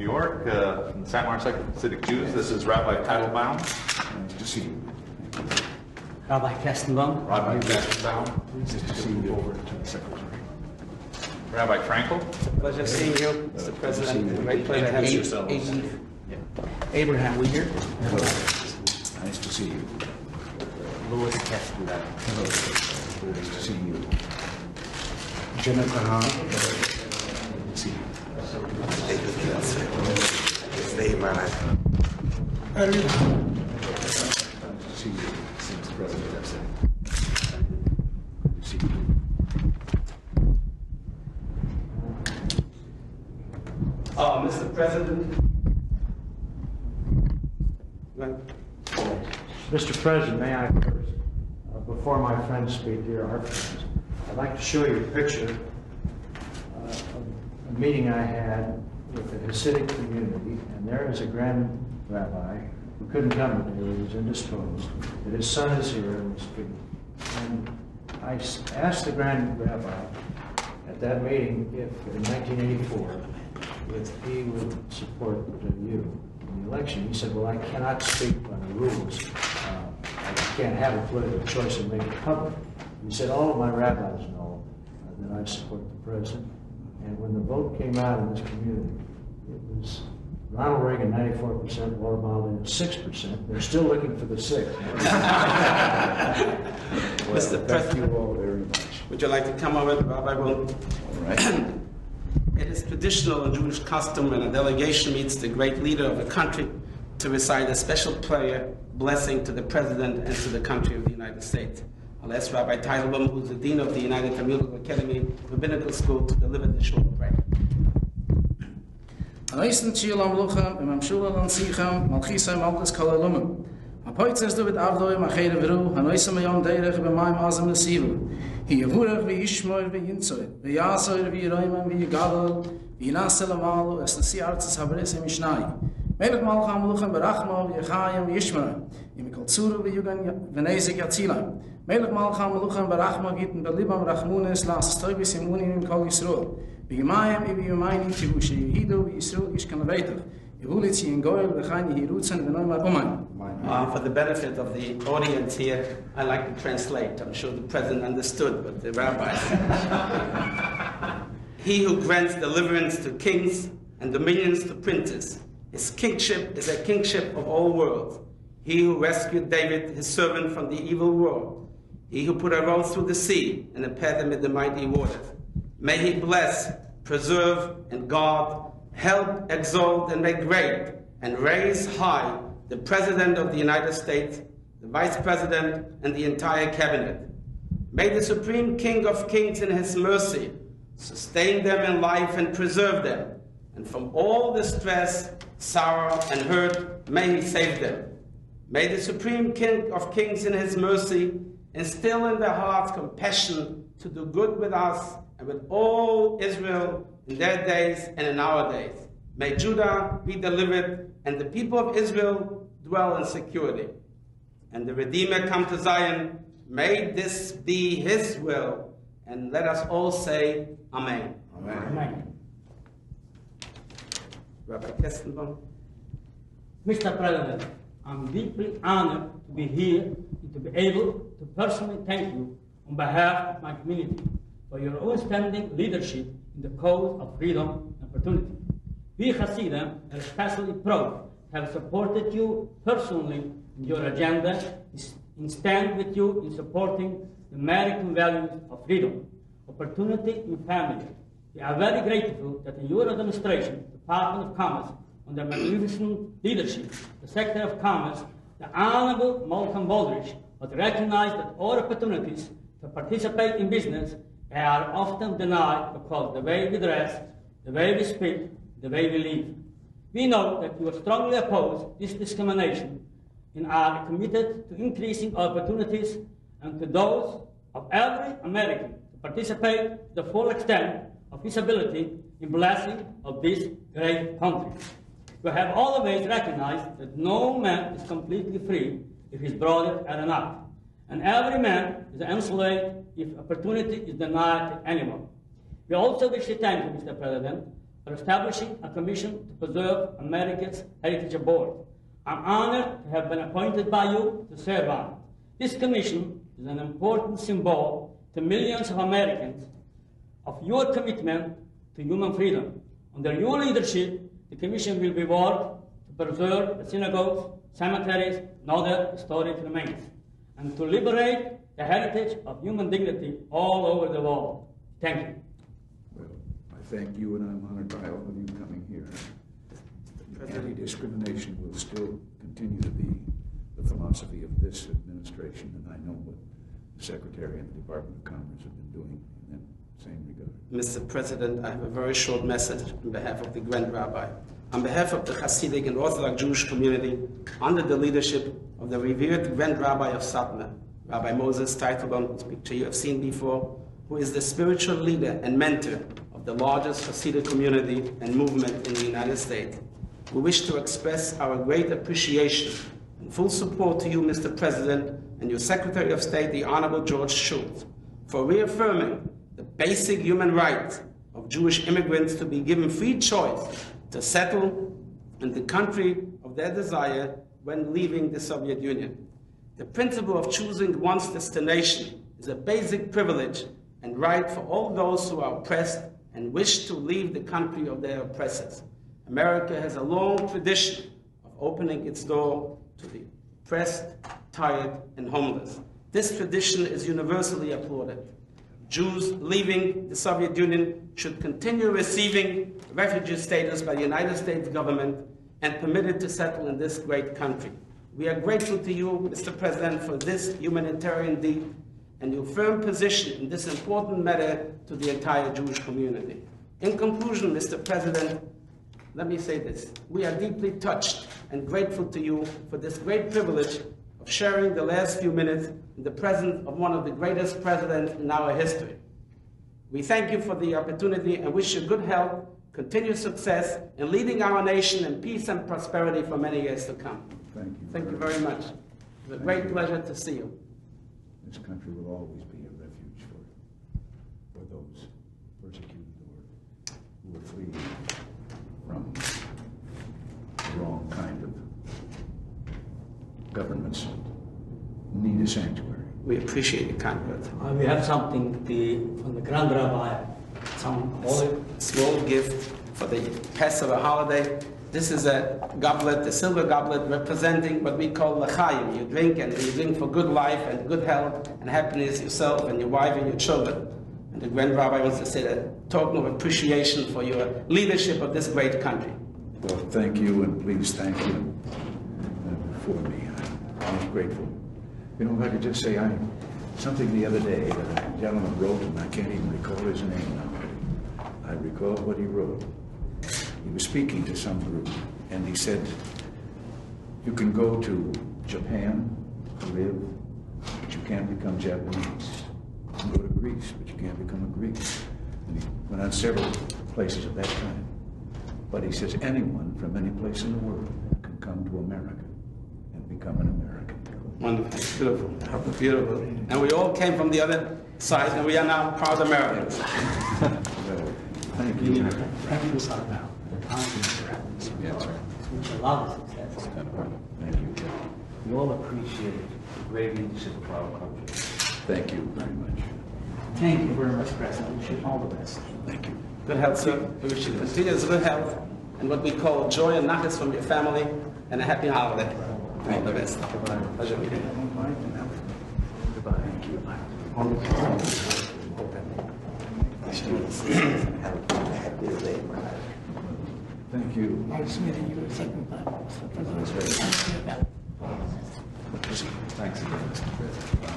New York, from the Satmar Hasidic Jews. This is Rabbi Teitelbaum. Nice to see you. Rabbi Kestenbaum. Rabbi Kestenbaum. Nice to see you over to the secretary. Rabbi Frankel. Pleasure seeing you, Mr. President. Great pleasure to have you. Abraham Weger. Hello. Nice to see you. Louis Kestenbaum. Hello. Nice to see you. Jennifer Hahn. Good to see you. See you since the president has said. See you. Mr. President. Mr. President, may I first, before my friends speak here, our friends, I'd like to show you a picture of a meeting I had with the Hasidic community, and there is a grand rabbi who couldn't come today, he was indisposed, but his son is here and will speak. And I asked the grand rabbi at that meeting if, in 1984, if he would support you in the election. He said, well, I cannot speak by the rules. I can't have a political choice and make it public. He said, all of my rabbis know that I support the president. And when the vote came out in this community, it was Ronald Reagan 94%, Walter Baldwin 6%. They're still looking for the 6th. Mr. Thank you all very much. Would you like to come over, Rabbi Will? All right. It is traditional in Jewish custom when a delegation meets the great leader of a country to recite a special prayer, blessing to the President and to the country of the United States. I'll ask Rabbi Teitelbaum, who's the Dean of the United Talmudic Academy Rabbinical School, to deliver the short prayer. Apoitzes du mit Avdoi machere veru, hanoisem yom derech b'mayim azam nesivu. Hi yehurech v'yishmoir v'yintzoi, v'yasoir v'yiroimem v'yigadol, v'yinasel amalu, es nasi artzes haberes emishnai. Melech malcha ameluchem berachmo v'yechayim v'yishmoir, imikol tzuru v'yugan v'nezik yatzilam. Melech malcha ameluchem berachmo gitten belibam rachmunes las stoibis imunim im kol Yisroel. V'yimayim v'yimayim tihu sheyihidu v'Yisroel ishkan levetach. For the benefit of the audience here, I like to translate. I'm sure the President understood, but the rabbis. He who grants deliverance to kings and dominions to princes. His kingship is a kingship of all worlds. He who rescued David, his servant, from the evil world. He who put a road through the sea and a path amid the mighty waters. May he bless, preserve, and guard, help, exalt, and make great, and raise high the President of the United States, the Vice President, and the entire Cabinet. May the Supreme King of Kings in His mercy sustain them in life and preserve them, and from all distress, sorrow, and hurt, may He save them. May the Supreme King of Kings in His mercy instill in their hearts compassion to do good with us and with all Israel in their days and in our days. May Judah be delivered and the people of Israel dwell in security. And the Redeemer come to Zion. May this be His will. And let us all say, Amen. Amen. Amen. Rabbi Kestenbaum. Mr. President, I'm deeply honored to be here and to be able to personally thank you on behalf of my community for your outstanding leadership in the cause of freedom and opportunity. We Hasidim are especially proud to have supported you personally in your agenda and stand with you in supporting the American values of freedom, opportunity, and family. We are very grateful that in your administration, the Department of Commerce, under magnificent leadership, the Secretary of Commerce, the Honorable Malcolm Baldrige, has recognized that all opportunities to participate in business are often denied because the way we dress, the way we speak, the way we live. We know that you strongly oppose this discrimination and are committed to increasing opportunities and to those of every American to participate to the full extent of his ability in blessing of this great country. We have always recognized that no man is completely free if his brothers are not, and every man is enslaved if opportunity is denied to anyone. We also wish to thank you, Mr. President, for establishing a commission to preserve America's heritage board. I'm honored to have been appointed by you to serve on it. This commission is an important symbol to millions of Americans of your commitment to human freedom. Under your leadership, the commission will be worked to preserve the synagogues, cemeteries, and other historic remains, and to liberate the heritage of human dignity all over the world. Thank you. Well, I thank you, and I'm honored by all of you coming here. Anti-discrimination will still continue to be the philosophy of this administration, and I know what the Secretary and the Department of Commerce have been doing in that same regard. Mr. President, I have a very short message on behalf of the Grand Rabbi. On behalf of the Hasidic and Orthodox Jewish community, under the leadership of the revered Grand Rabbi of Satmar, Rabbi Moses Teitelbaum, whose picture you have seen before, who is the spiritual leader and mentor of the largest Hasidic community and movement in the United States. We wish to express our great appreciation and full support to you, Mr. President, and your Secretary of State, the Honorable George Shultz, for reaffirming the basic human right of Jewish immigrants to be given free choice to settle in the country of their desire when leaving the Soviet Union. The principle of choosing one's destination is a basic privilege and right for all those who are oppressed and wish to leave the country of their oppressors. America has a long tradition of opening its door to the oppressed, tired, and homeless. This tradition is universally applauded. Jews leaving the Soviet Union should continue receiving refugee status by the United States government and permitted to settle in this great country. We are grateful to you, Mr. President, for this humanitarian deed and your firm position in this important matter to the entire Jewish community. In conclusion, Mr. President, let me say this. We are deeply touched and grateful to you for this great privilege of sharing the last few minutes in the presence of one of the greatest presidents in our history. We thank you for the opportunity and wish you good health, continued success in leading our nation in peace and prosperity for many years to come. Thank you. Thank you very much. It's a great pleasure to see you. This country will always be a refuge for those persecuted or who are fleeing from the wrong kind of governments need a sanctuary. We appreciate your kind words. We have something from the Grand Rabbi, some Small gift for the Passover holiday. This is a goblet, a silver goblet, representing what we call l'chaim. You drink, and you drink for good life and good health and happiness yourself and your wife and your children. And the Grand Rabbi wants to say a token of appreciation for your leadership of this great country. Well, thank you, and please thank you for me. I'm grateful. You know, if I could just say, something the other day that a gentleman wrote, and I can't even recall his name now. I recall what he wrote. He was speaking to some group, and he said, you can go to Japan to live, but you can't become Japanese. You can go to Greece, but you can't become a Greek. And he went on several places of that kind. But he says, anyone from any place in the world can come to America and become an American. Wonderful, beautiful, beautiful. And we all came from the other side, and we are now proud Americans. Thank you. Thank you, Satmar. Yes, sir. A lot of success. Thank you. We all appreciate the great leadership of our country. Thank you very much. Thank you very much, President. We wish you all the best. Thank you. Good health, sir. We wish you continuous good health and what we call joy and nachas from your family, and a happy holiday. All the best. Pleasure meeting you. Goodbye. Thank you. Thank you. Nice meeting you. Thanks again, Mr. President.